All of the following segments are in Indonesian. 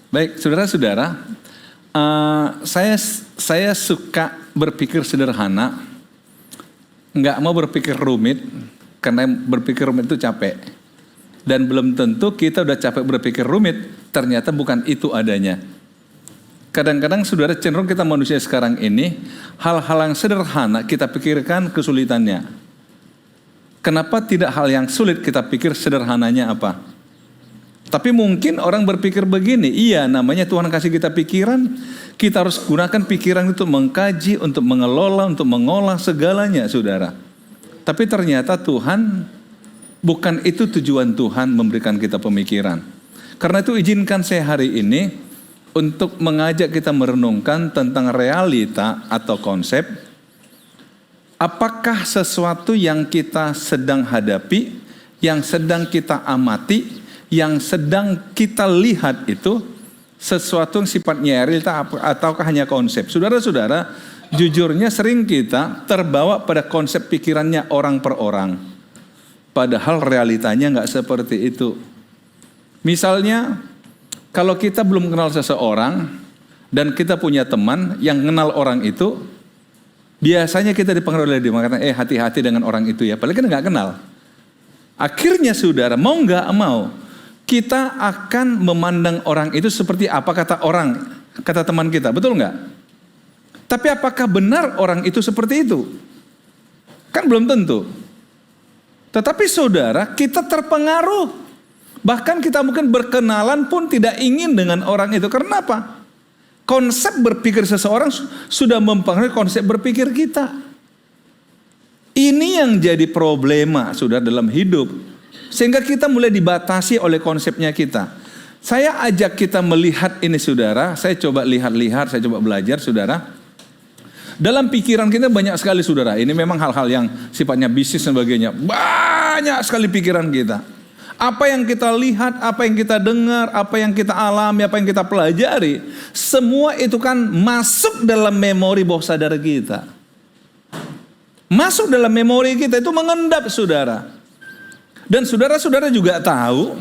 Baik, saudara-saudara, saya suka berpikir sederhana, nggak mau berpikir rumit, karena berpikir rumit itu capek. Dan belum tentu kita udah capek berpikir rumit, ternyata bukan itu adanya. Kadang-kadang saudara cenderung kita manusia sekarang ini, hal-hal yang sederhana kita pikirkan kesulitannya. Kenapa tidak hal yang sulit kita pikir sederhananya apa? Tapi mungkin orang berpikir begini, iya namanya Tuhan kasih kita pikiran, kita harus gunakan pikiran itu untuk mengkaji, untuk mengelola, untuk mengolah segalanya saudara. Tapi ternyata Tuhan, bukan itu tujuan Tuhan memberikan kita pemikiran. Karena itu izinkan saya hari ini untuk mengajak kita merenungkan tentang realita atau konsep. Apakah sesuatu yang kita sedang hadapi, yang sedang kita amati, yang sedang kita lihat itu sesuatu yang sifatnya realita ataukah hanya konsep? Saudara-saudara, jujurnya sering kita terbawa pada konsep pikirannya orang per orang. Padahal realitanya nggak seperti itu. Misalnya, kalau kita belum kenal seseorang dan kita punya teman yang kenal orang itu, biasanya kita dipengaruhi oleh dia, mengatakan, hati-hati dengan orang itu ya. Padahal kita nggak kenal. Akhirnya saudara, mau nggak mau, kita akan memandang orang itu seperti apa kata teman kita, betul nggak? Tapi apakah benar orang itu seperti itu? Kan belum tentu. Tetapi saudara, kita terpengaruh. Bahkan kita mungkin berkenalan pun tidak ingin dengan orang itu. Karena apa? Konsep berpikir seseorang sudah mempengaruhi konsep berpikir kita. Ini yang jadi problema saudara dalam hidup. Sehingga kita mulai dibatasi oleh konsepnya kita. Saya ajak kita melihat ini saudara. Saya coba lihat-lihat, saya coba belajar saudara. Dalam pikiran kita banyak sekali saudara. Ini memang hal-hal yang sifatnya bisnis dan sebagainya. Banyak sekali pikiran kita. Apa yang kita lihat, apa yang kita dengar, apa yang kita alami, apa yang kita pelajari. Semua itu kan masuk dalam memori bawah sadar kita. Masuk dalam memori kita itu mengendap saudara. Dan saudara-saudara juga tahu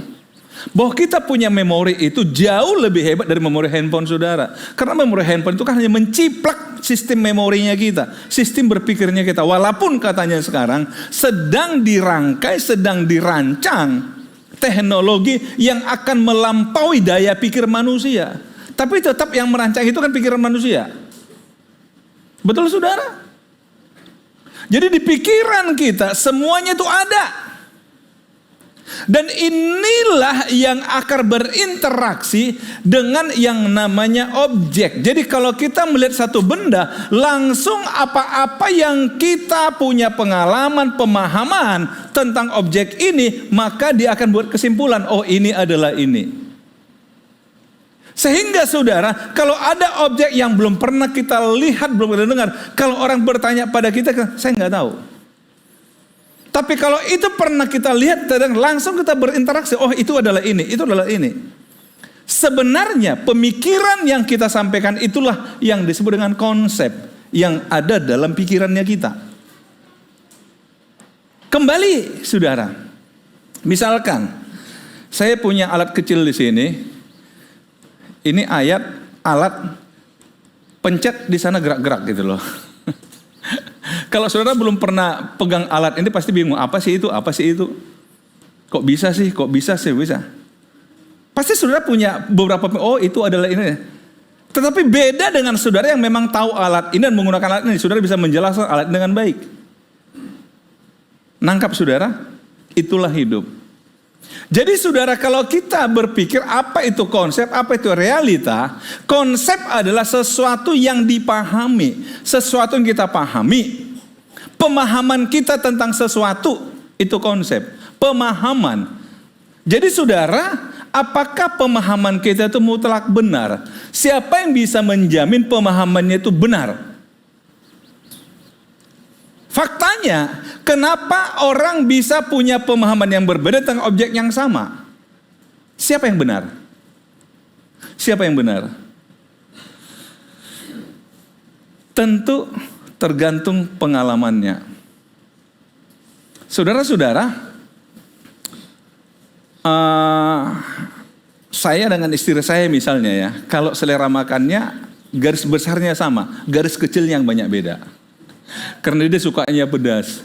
bahwa kita punya memori itu jauh lebih hebat dari memori handphone saudara. Karena memori handphone itu kan hanya menciplak sistem memorinya kita, sistem berpikirnya kita. Walaupun katanya sekarang sedang dirangkai, sedang dirancang teknologi yang akan melampaui daya pikir manusia. Tapi tetap yang merancang itu kan pikiran manusia. Betul saudara? Jadi di pikiran kita semuanya itu ada. Dan inilah yang akan berinteraksi dengan yang namanya objek. Jadi kalau kita melihat satu benda, langsung apa-apa yang kita punya pengalaman, pemahaman tentang objek ini, maka dia akan buat kesimpulan, oh ini adalah ini. Sehingga saudara, kalau ada objek yang belum pernah kita lihat, belum pernah dengar, kalau orang bertanya pada kita, saya nggak tahu. Tapi kalau itu pernah kita lihat, langsung kita berinteraksi. Oh itu adalah ini, itu adalah ini. Sebenarnya pemikiran yang kita sampaikan itulah yang disebut dengan konsep yang ada dalam pikirannya kita. Kembali saudara, misalkan saya punya alat kecil di sini. Ini alat pencet di sana gerak-gerak gitu loh. Kalau saudara belum pernah pegang alat ini pasti bingung, apa sih itu, apa sih itu? Kok bisa sih, bisa. Pasti saudara punya beberapa, oh itu adalah ini. Tetapi beda dengan saudara yang memang tahu alat ini dan menggunakan alat ini. Saudara bisa menjelaskan alat dengan baik. Nangkap saudara? Itulah hidup. Jadi saudara, kalau kita berpikir apa itu konsep, apa itu realita, konsep adalah sesuatu yang dipahami, sesuatu yang kita pahami. Pemahaman kita tentang sesuatu itu konsep, pemahaman. Jadi saudara, apakah pemahaman kita itu mutlak benar? Siapa yang bisa menjamin pemahamannya itu benar? Faktanya, kenapa orang bisa punya pemahaman yang berbeda tentang objek yang sama? Siapa yang benar? Siapa yang benar? Tentu tergantung pengalamannya. Saudara-saudara, Saya dengan istri saya misalnya ya, kalau selera makannya garis besarnya sama, garis kecilnya yang banyak beda. Karena dia sukanya pedas.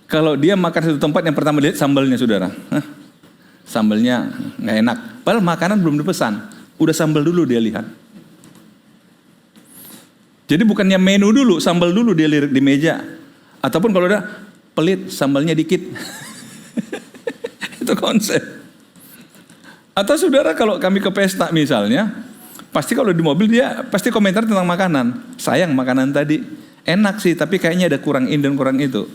Kalau dia makan satu tempat, yang pertama lihat sambalnya, saudara. Sambalnya nggak enak. Padahal makanan belum dipesan, udah sambal dulu dia lihat. Jadi bukannya menu dulu, sambal dulu dia lirik di meja. Ataupun kalau udah pelit, sambalnya dikit. Itu konsep. Atau saudara kalau kami ke pesta misalnya, pasti kalau di mobil dia pasti komentar tentang makanan. Sayang makanan tadi enak sih, tapi kayaknya ada kurang ini dan kurang itu.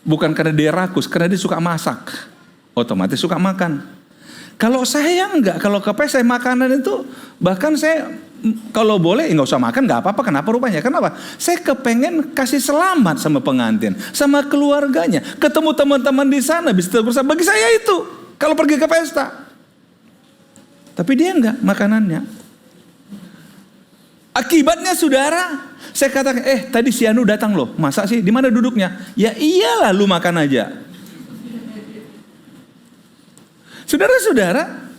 Bukan karena dia rakus, karena dia suka masak. Otomatis suka makan. Kalau saya enggak, kalau ke pesta makanan itu, bahkan saya kalau boleh nggak usah makan, nggak apa-apa. Kenapa rupanya? Kenapa? Saya kepengen kasih selamat sama pengantin, sama keluarganya, ketemu teman-teman di sana, bisa bersama. Bagi saya itu kalau pergi ke pesta. Tapi dia enggak makanannya. Akibatnya saudara, saya katakan, tadi si Anu datang loh. Masa sih? Di mana duduknya? Ya iyalah, lu makan aja. Saudara-saudara,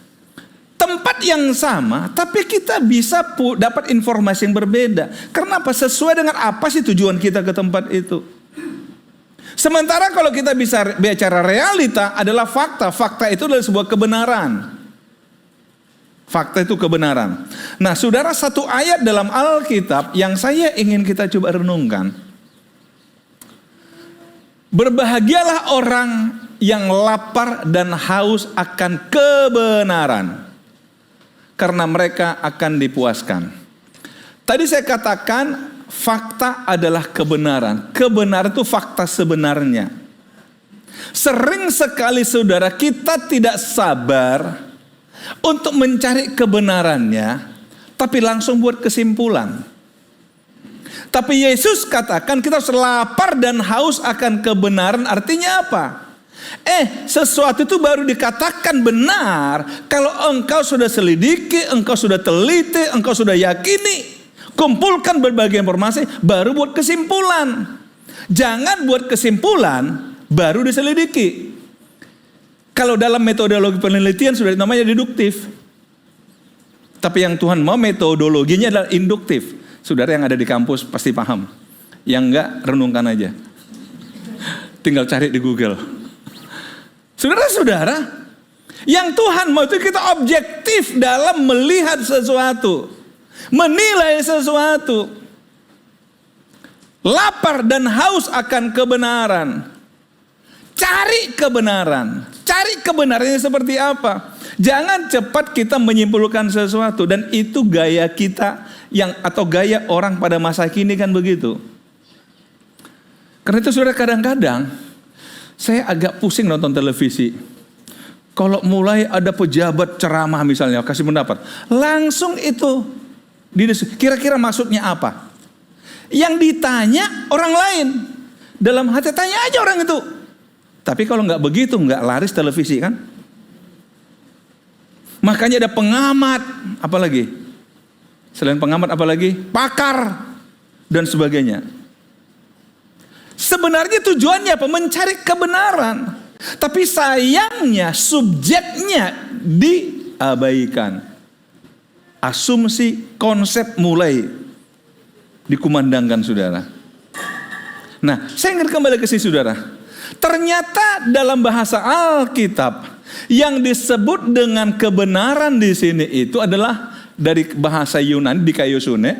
tempat yang sama, tapi kita bisa dapat informasi yang berbeda. Kenapa? Sesuai dengan apa sih tujuan kita ke tempat itu. Sementara kalau kita bisa bicara realita adalah fakta. Fakta itu adalah sebuah kebenaran. Fakta itu kebenaran. Nah, saudara, satu ayat dalam Alkitab yang saya ingin kita coba renungkan. Berbahagialah orang yang lapar dan haus akan kebenaran, karena mereka akan dipuaskan. Tadi saya katakan fakta adalah kebenaran. Kebenaran itu fakta sebenarnya. Sering sekali saudara kita tidak sabar untuk mencari kebenarannya, tapi langsung buat kesimpulan. Tapi Yesus katakan kita harus lapar dan haus akan kebenaran. Artinya apa? Sesuatu itu baru dikatakan benar kalau engkau sudah selidiki, engkau sudah teliti, engkau sudah yakini, kumpulkan berbagai informasi, baru buat kesimpulan. Jangan buat kesimpulan baru diselidiki. Kalau dalam metodologi penelitian sudah namanya deduktif. Tapi yang Tuhan mau metodologinya adalah induktif. Saudara yang ada di kampus pasti paham. Yang enggak, renungkan aja. Tinggal cari di Google. Saudara-saudara, yang Tuhan mau itu kita objektif dalam melihat sesuatu, menilai sesuatu. Lapar dan haus akan kebenaran. Cari kebenaran. Cari kebenarannya seperti apa. Jangan cepat kita menyimpulkan sesuatu. Dan itu gaya kita atau gaya orang pada masa kini kan begitu. Karena itu saudara, kadang-kadang saya agak pusing nonton televisi. Kalau mulai ada pejabat ceramah misalnya, kasih pendapat, langsung itu kira-kira maksudnya apa? Yang ditanya orang lain. Dalam hati tanya aja orang itu. Tapi kalau nggak begitu, nggak laris televisi kan? Makanya ada pengamat, apalagi? Selain pengamat apalagi? Pakar dan sebagainya. Sebenarnya tujuannya apa? Mencari kebenaran. Tapi sayangnya subjeknya diabaikan. Asumsi, konsep mulai dikumandangkan saudara. Nah, saya ingin kembali ke sini saudara. Ternyata dalam bahasa Alkitab yang disebut dengan kebenaran di sini itu adalah dari bahasa Yunani dikaiosune,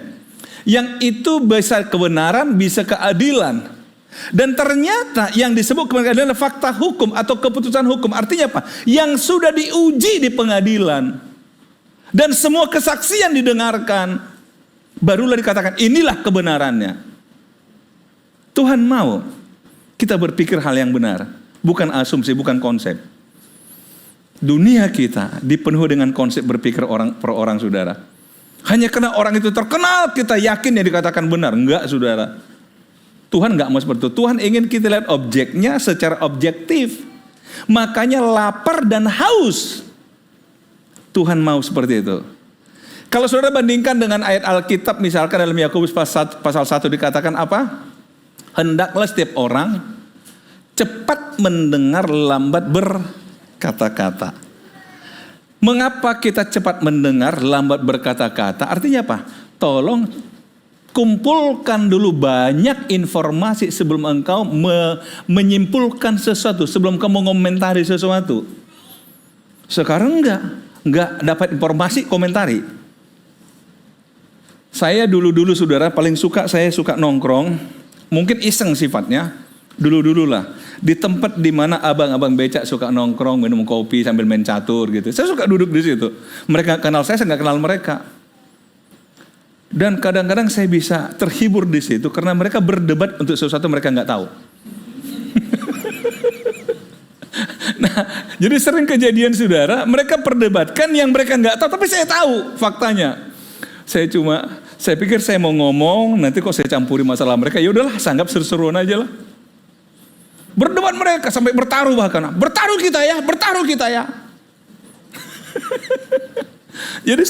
yang itu bisa kebenaran, bisa keadilan. Dan ternyata yang disebut kebenaran adalah fakta hukum atau keputusan hukum. Artinya apa? Yang sudah diuji di pengadilan dan semua kesaksian didengarkan, barulah dikatakan inilah kebenarannya. Tuhan mau kita berpikir hal yang benar, bukan asumsi, bukan konsep. Dunia kita dipenuhi dengan konsep berpikir orang per orang saudara. Hanya karena orang itu terkenal kita yakin yang dikatakan benar. Enggak saudara. Tuhan enggak mau seperti itu. Tuhan ingin kita lihat objeknya secara objektif. Makanya lapar dan haus. Tuhan mau seperti itu. Kalau saudara bandingkan dengan ayat Alkitab, misalkan dalam Yakobus pasal 1 dikatakan apa? Hendaklah setiap orang cepat mendengar, lambat berkata-kata. Mengapa kita cepat mendengar, lambat berkata-kata? Artinya apa? Tolong kumpulkan dulu banyak informasi sebelum engkau menyimpulkan sesuatu, sebelum kamu mengomentari sesuatu. Sekarang enggak dapat informasi, komentari. Saya dulu saudara paling suka, saya suka nongkrong, mungkin iseng sifatnya, dulu lah. Di tempat di mana abang-abang becak suka nongkrong, minum kopi sambil main catur gitu. Saya suka duduk di situ. Mereka kenal saya nggak kenal mereka. Dan kadang-kadang saya bisa terhibur di situ karena mereka berdebat untuk sesuatu mereka nggak tahu. Nah, jadi sering kejadian saudara, mereka perdebatkan yang mereka nggak tahu, tapi saya tahu faktanya. Saya pikir saya mau ngomong, nanti kok saya campuri masalah mereka. Ya udahlah, saya anggap seru-seruan aja lah. Berdebat mereka sampai bertaruh bahkan. Bertaruh kita ya. Jadi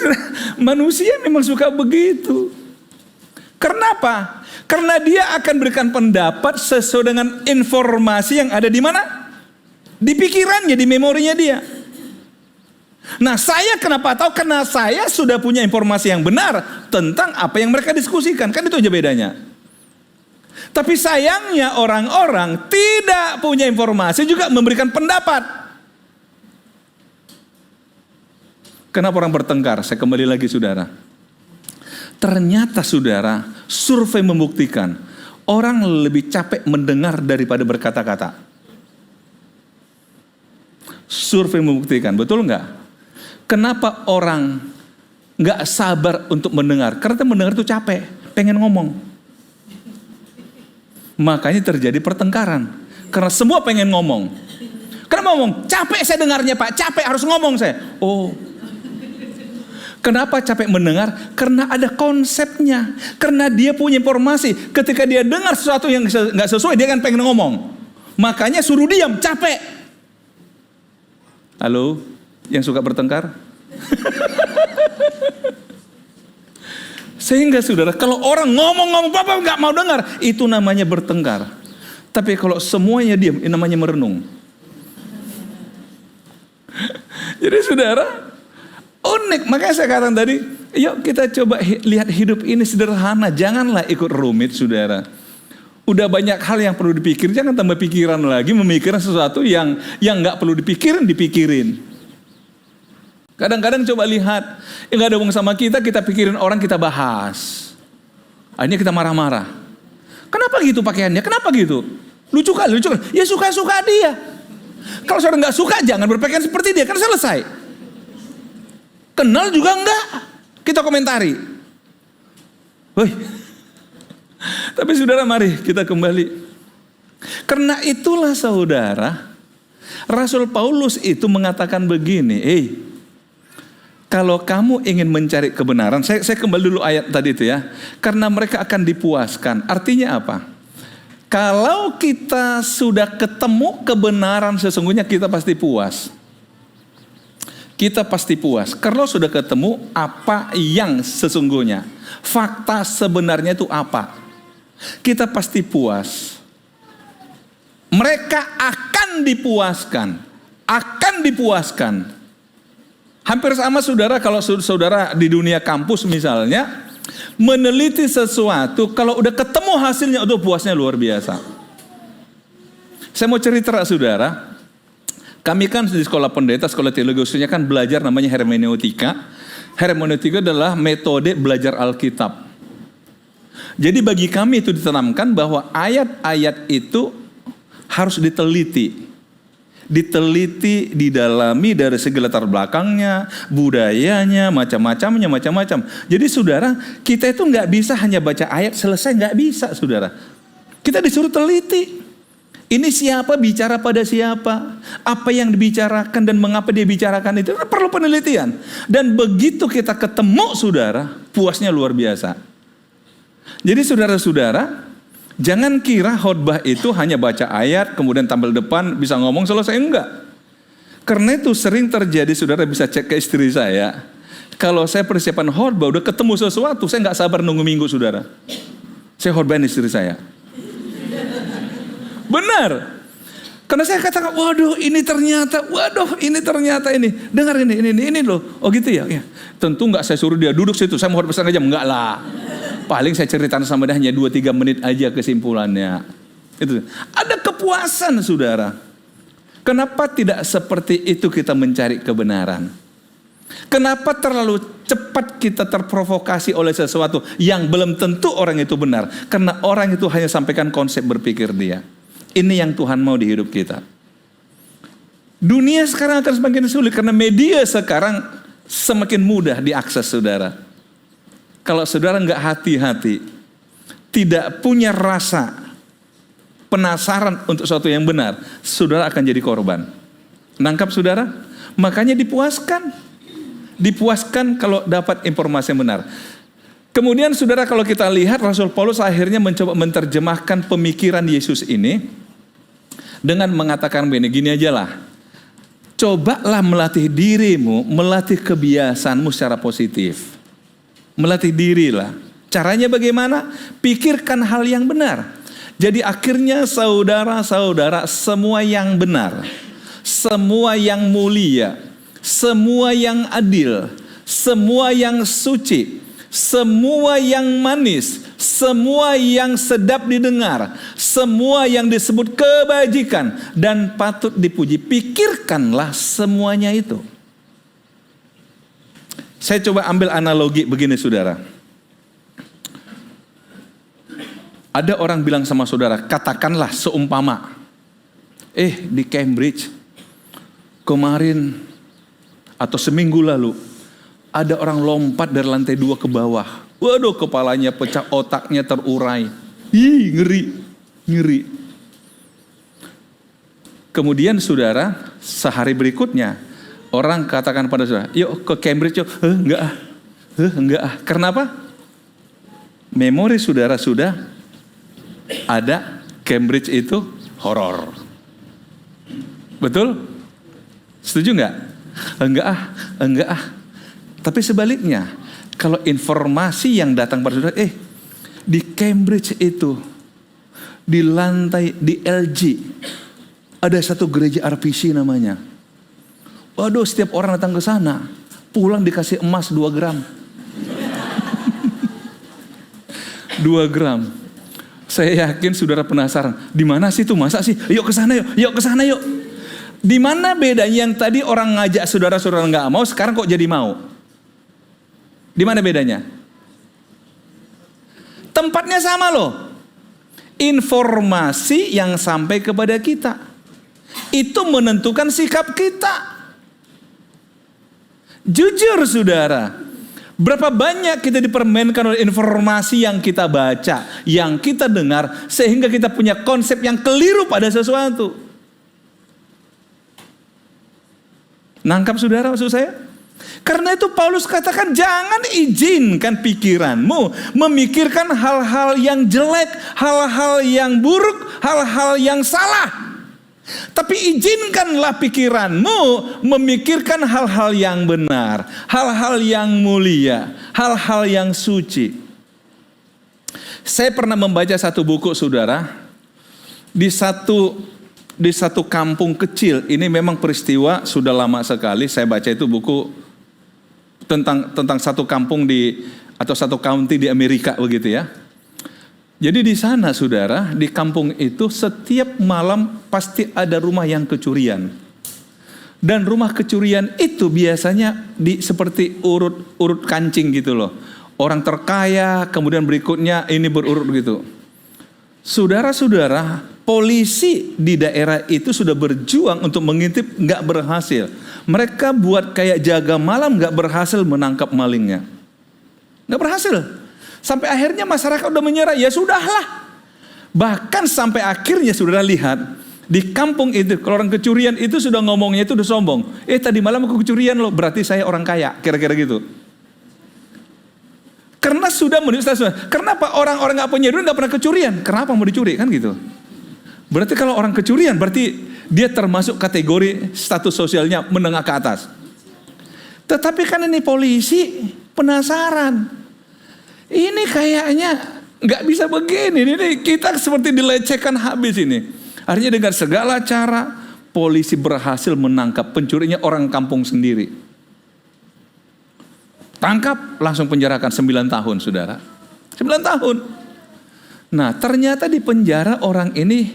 manusia memang suka begitu. Kenapa? Karena dia akan berikan pendapat sesuai dengan informasi yang ada di mana? Di pikirannya, di memorinya dia. Nah, saya kenapa tahu? Karena saya sudah punya informasi yang benar tentang apa yang mereka diskusikan. Kan itu aja bedanya. Tapi sayangnya orang-orang tidak punya informasi juga memberikan pendapat. Kenapa orang bertengkar? Saya kembali lagi saudara. Ternyata saudara, survei membuktikan orang lebih capek mendengar daripada berkata-kata. Survei membuktikan, betul nggak? Kenapa orang nggak sabar untuk mendengar? Karena mendengar itu capek, pengen ngomong. Makanya terjadi pertengkaran. Karena semua pengen ngomong. Kenapa ngomong? Capek saya dengarnya Pak, capek harus ngomong saya. Oh. Kenapa capek mendengar? Karena ada konsepnya. Karena dia punya informasi. Ketika dia dengar sesuatu yang nggak sesuai, dia kan pengen ngomong. Makanya suruh diam, capek. Halo, yang suka bertengkar? Sehingga saudara, kalau orang ngomong-ngomong, Bapak nggak mau dengar, itu namanya bertengkar. Tapi kalau semuanya diam, ini namanya merenung. Jadi saudara, unik. Makanya saya katakan tadi, yuk kita coba lihat hidup ini sederhana. Janganlah ikut rumit saudara. Udah banyak hal yang perlu dipikirin, jangan tambah pikiran lagi, memikirkan sesuatu yang nggak perlu dipikirin. Kadang-kadang coba lihat, yang gak ada hubungan sama kita pikirin orang, kita bahas. Akhirnya kita marah-marah. Kenapa gitu pakaiannya? Kenapa gitu? Lucu kali. Ya suka-suka dia. Kalau saudara gak suka, jangan berpakaian seperti dia, kan selesai. Kenal juga enggak, kita komentari. Woi. Tapi saudara, mari kita kembali. Karena itulah saudara, Rasul Paulus itu mengatakan begini, kalau kamu ingin mencari kebenaran, saya kembali dulu ayat tadi itu ya. Karena mereka akan dipuaskan. Artinya apa? Kalau kita sudah ketemu kebenaran sesungguhnya, kita pasti puas. Kita pasti puas. Kalau sudah ketemu apa yang sesungguhnya, fakta sebenarnya itu apa, kita pasti puas. Mereka akan dipuaskan. Akan dipuaskan. Hampir sama saudara, kalau saudara di dunia kampus misalnya, meneliti sesuatu, kalau udah ketemu hasilnya, itu puasnya luar biasa. Saya mau cerita saudara, kami kan di sekolah pendeta, sekolah teologi khususnya kan belajar namanya hermeneutika. Hermeneutika adalah metode belajar Alkitab. Jadi bagi kami itu ditanamkan bahwa ayat-ayat itu harus diteliti, didalami dari segi latar belakangnya, budayanya, macam-macam. Jadi saudara, kita itu nggak bisa hanya baca ayat selesai, nggak bisa saudara. Kita disuruh teliti. Ini siapa bicara pada siapa, apa yang dibicarakan dan mengapa dia bicarakan itu perlu penelitian. Dan begitu kita ketemu saudara, puasnya luar biasa. Jadi saudara-saudara, jangan kira khotbah itu hanya baca ayat, kemudian tampil depan, bisa ngomong selesai, enggak. Karena itu sering terjadi, saudara bisa cek ke istri saya. Kalau saya persiapan khotbah, udah ketemu sesuatu, saya nggak sabar nunggu minggu, saudara. Saya khotbahin istri saya. Benar. Karena saya katakan, waduh ini ternyata ini. Dengar ini loh. Oh gitu ya? Ya. Tentu nggak saya suruh dia duduk situ, saya mau pesan aja, enggak lah. Paling saya ceritakan sama dia hanya 2-3 menit aja kesimpulannya. Itu. Ada kepuasan saudara. Kenapa tidak seperti itu kita mencari kebenaran? Kenapa terlalu cepat kita terprovokasi oleh sesuatu yang belum tentu orang itu benar? Karena orang itu hanya sampaikan konsep berpikir dia. Ini yang Tuhan mau di hidup kita. Dunia sekarang akan semakin sulit karena media sekarang semakin mudah diakses saudara. Kalau saudara nggak hati-hati, tidak punya rasa penasaran untuk sesuatu yang benar, saudara akan jadi korban. Nangkap saudara? Makanya dipuaskan kalau dapat informasi yang benar. Kemudian saudara, kalau kita lihat Rasul Paulus akhirnya mencoba menerjemahkan pemikiran Yesus ini dengan mengatakan begini aja lah. Cobalah melatih dirimu, melatih kebiasaanmu secara positif. Melatih dirilah. Caranya bagaimana? Pikirkan hal yang benar. Jadi akhirnya saudara-saudara, semua yang benar, semua yang mulia, semua yang adil, semua yang suci, semua yang manis, semua yang sedap didengar, semua yang disebut kebajikan dan patut dipuji, pikirkanlah semuanya itu. Saya coba ambil analogi begini saudara. Ada orang bilang sama saudara, katakanlah seumpama, di Cambridge kemarin atau seminggu lalu ada orang lompat dari lantai 2 ke bawah. Waduh, kepalanya pecah, otaknya terurai. Ngeri. Kemudian saudara, sehari berikutnya orang katakan pada saudara, yuk ke Cambridge yuk. Enggak ah. Kenapa? Memori saudara sudah ada Cambridge itu horor. Betul? Setuju nggak? Enggak ah. Tapi sebaliknya, kalau informasi yang datang pada saudara, di Cambridge itu, di lantai, di LG, ada satu gereja RPC namanya. Waduh, setiap orang datang ke sana, pulang dikasih emas 2 gram. 2 gram. Saya yakin saudara penasaran, di mana sih itu, masa sih? Yuk ke sana yuk. Di mana bedanya yang tadi orang ngajak saudara-saudara nggak mau, sekarang kok jadi mau? Di mana bedanya? Tempatnya sama loh. Informasi yang sampai kepada kita itu menentukan sikap kita. Jujur saudara. Berapa banyak kita dipermainkan oleh informasi yang kita baca, yang kita dengar, sehingga kita punya konsep yang keliru pada sesuatu. Nangkap saudara maksud saya? Karena itu Paulus katakan, jangan izinkan pikiranmu memikirkan hal-hal yang jelek, hal-hal yang buruk, hal-hal yang salah. Tapi izinkanlah pikiranmu memikirkan hal-hal yang benar, hal-hal yang mulia, hal-hal yang suci. Saya pernah membaca satu buku saudara, di satu kampung kecil. Ini memang peristiwa sudah lama sekali. Saya baca itu buku tentang satu kampung atau satu county di Amerika begitu ya. Jadi di sana saudara, di kampung itu setiap malam pasti ada rumah yang kecurian. Dan rumah kecurian itu biasanya seperti urut kancing gitu loh. Orang terkaya, kemudian berikutnya ini berurut gitu. Saudara-saudara, polisi di daerah itu sudah berjuang untuk mengintip, nggak berhasil. Mereka buat kayak jaga malam, nggak berhasil menangkap malingnya. Nggak berhasil. Sampai akhirnya masyarakat udah menyerah, ya sudahlah. Bahkan sampai akhirnya saudara lihat, di kampung itu, kalau orang kecurian itu sudah ngomongnya itu udah sombong. Tadi malam aku kecurian loh, berarti saya orang kaya, kira-kira gitu. Karena sudah menunjukkan, kenapa orang-orang gak punya duit gak pernah kecurian? Kenapa mau dicuri, kan gitu. Berarti kalau orang kecurian, berarti dia termasuk kategori status sosialnya menengah ke atas. Tetapi kan ini polisi penasaran. Ini kayaknya nggak bisa begini. Ini kita seperti dilecehkan habis ini. Akhirnya dengan segala cara, polisi berhasil menangkap pencurinya orang kampung sendiri. Tangkap, langsung penjarakan 9 tahun, saudara. 9 tahun. Nah, ternyata di penjara orang ini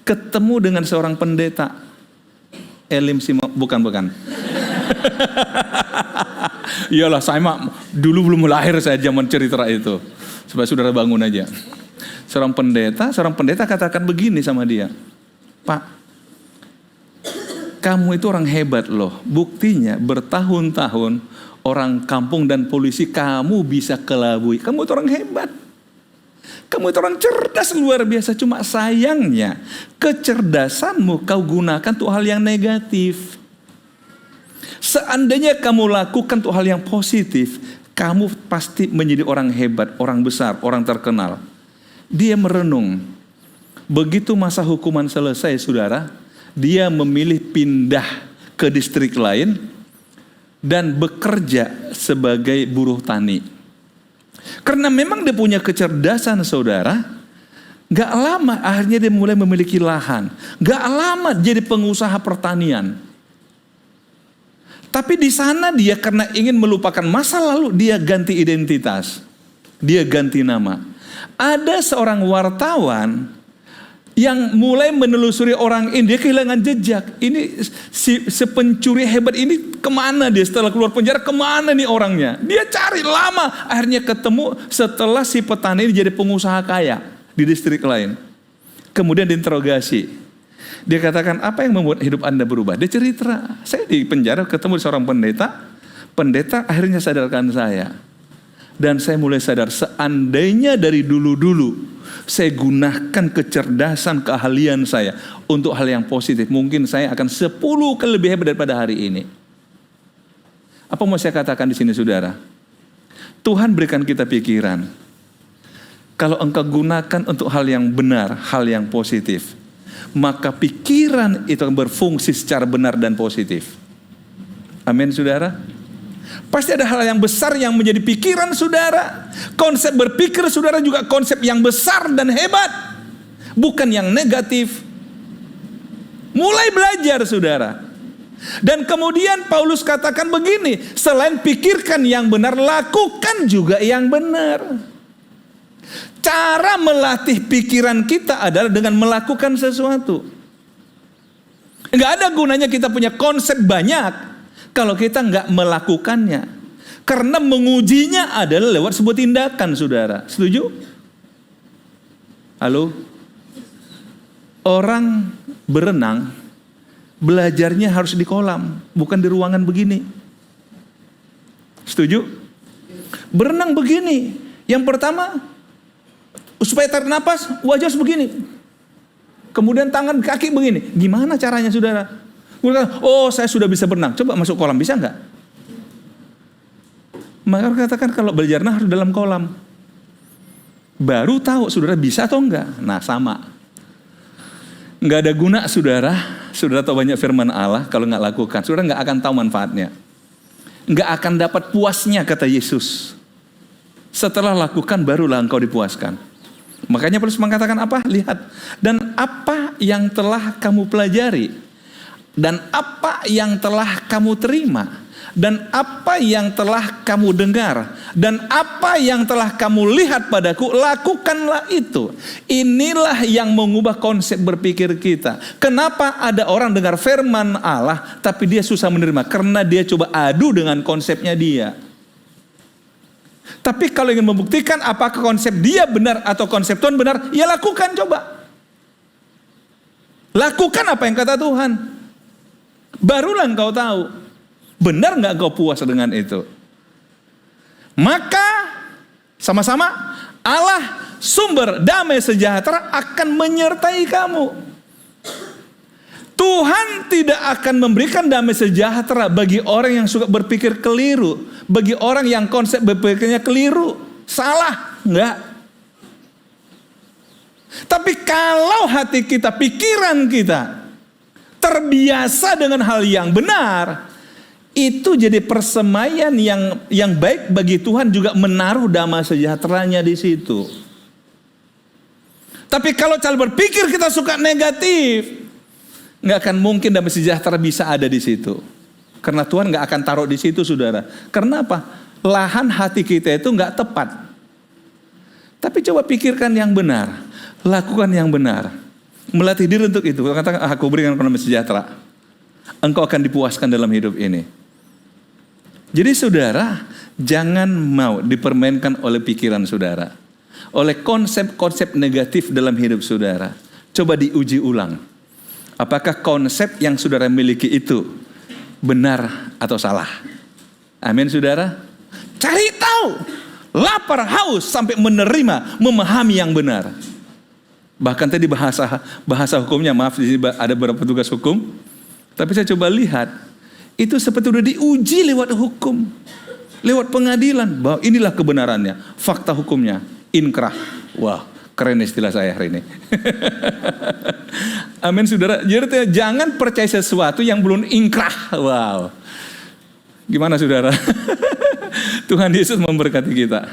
ketemu dengan seorang pendeta. Bukan. Iyalah, saya mah dulu belum lahir, saya zaman cerita itu. Supaya saudara bangun aja. Seorang pendeta katakan begini sama dia. Pak, kamu itu orang hebat loh. Buktinya bertahun-tahun orang kampung dan polisi kamu bisa kelabui. Kamu itu orang hebat. Kamu itu orang cerdas luar biasa. Cuma sayangnya kecerdasanmu kau gunakan untuk hal yang negatif. Seandainya kamu lakukan untuk hal yang positif, kamu pasti menjadi orang hebat, orang besar, orang terkenal. Dia merenung. Begitu masa hukuman selesai, saudara, dia memilih pindah ke distrik lain dan bekerja sebagai buruh tani. Karena memang dia punya kecerdasan, saudara. Gak lama akhirnya dia mulai memiliki lahan. Gak lama jadi pengusaha pertanian. Tapi di sana dia karena ingin melupakan masa lalu, dia ganti identitas. Dia ganti nama. Ada seorang wartawan yang mulai menelusuri orang ini, dia kehilangan jejak. Ini si pencuri hebat ini kemana dia setelah keluar penjara, kemana nih orangnya? Dia cari lama, akhirnya ketemu setelah si petani ini jadi pengusaha kaya di distrik lain. Kemudian diinterogasi. Dia katakan, apa yang membuat hidup Anda berubah? Dia cerita, saya di penjara ketemu seorang pendeta. Pendeta akhirnya sadarkan saya. Dan saya mulai sadar, seandainya dari dulu-dulu saya gunakan kecerdasan, keahlian saya untuk hal yang positif, mungkin saya akan 10 kali lebih hebat daripada hari ini. Apa mau saya katakan di sini, saudara? Tuhan berikan kita pikiran. Kalau engkau gunakan untuk hal yang benar, hal yang positif, maka pikiran itu akan berfungsi secara benar dan positif. Amin, saudara. Pasti ada hal yang besar yang menjadi pikiran saudara. Konsep berpikir saudara juga konsep yang besar dan hebat, bukan yang negatif. Mulai belajar, saudara. Dan kemudian Paulus katakan begini, selain pikirkan yang benar, lakukan juga yang benar. Cara melatih pikiran kita adalah dengan melakukan sesuatu. Enggak ada gunanya kita punya konsep banyak kalau kita enggak melakukannya. Karena mengujinya adalah lewat sebuah tindakan, saudara. Setuju? Halo? Orang berenang, belajarnya harus di kolam, bukan di ruangan begini. Setuju? Berenang begini. Yang pertama, supaya tarik napas, wajah harus begini. Kemudian tangan kaki begini. Gimana caranya, saudara? Oh, saya sudah bisa berenang. Coba masuk kolam, bisa enggak? Maka katakan kalau belajar renang harus dalam kolam. Baru tahu saudara bisa atau enggak. Nah, sama. Enggak ada guna, saudara. Saudara tahu banyak firman Allah, kalau enggak lakukan, saudara enggak akan tahu manfaatnya. Enggak akan dapat puasnya, kata Yesus. Setelah lakukan barulah engkau dipuaskan. Makanya Paulus mengatakan apa? Lihat. Dan apa yang telah kamu pelajari, dan apa yang telah kamu terima, dan apa yang telah kamu dengar, dan apa yang telah kamu lihat padaku, lakukanlah itu. Inilah yang mengubah konsep berpikir kita. Kenapa ada orang dengar firman Allah tapi dia susah menerima? Karena dia coba adu dengan konsepnya dia. Tapi kalau ingin membuktikan apakah konsep dia benar atau konsep Tuhan benar, ya lakukan, coba. Lakukan apa yang kata Tuhan. Barulah engkau tahu. Benar nggak engkau puas dengan itu? Maka sama-sama Allah sumber damai sejahtera akan menyertai kamu. Tuhan tidak akan memberikan damai sejahtera bagi orang yang suka berpikir keliru, bagi orang yang konsep berpikirnya keliru, salah, enggak. Tapi kalau hati kita, pikiran kita terbiasa dengan hal yang benar, itu jadi persemaian yang baik bagi Tuhan, juga menaruh damai sejahteranya di situ. Tapi kalau cara berpikir kita suka negatif, nggak akan mungkin damai sejahtera bisa ada di situ. Karena Tuhan nggak akan taruh di situ, saudara. Karena apa? Lahan hati kita itu nggak tepat. Tapi coba pikirkan yang benar, lakukan yang benar, melatih diri untuk itu. Katakan, aku berikan damai sejahtera. Engkau akan dipuaskan dalam hidup ini. Jadi saudara, jangan mau dipermainkan oleh pikiran saudara, oleh konsep-konsep negatif dalam hidup saudara. Coba diuji ulang. Apakah konsep yang saudara miliki itu benar atau salah? Amin saudara. Cari tahu, lapar haus sampai menerima, memahami yang benar. Bahkan tadi bahasa hukumnya, maaf di sini ada beberapa petugas hukum. Tapi saya coba lihat, itu seperti sudah diuji lewat hukum, lewat pengadilan, bahwa inilah kebenarannya, fakta hukumnya, inkrah. Wah, keren istilah saya hari ini. Amin saudara. Jadi jangan percaya sesuatu yang belum inkrah. Wow. Gimana saudara? Tuhan Yesus memberkati kita.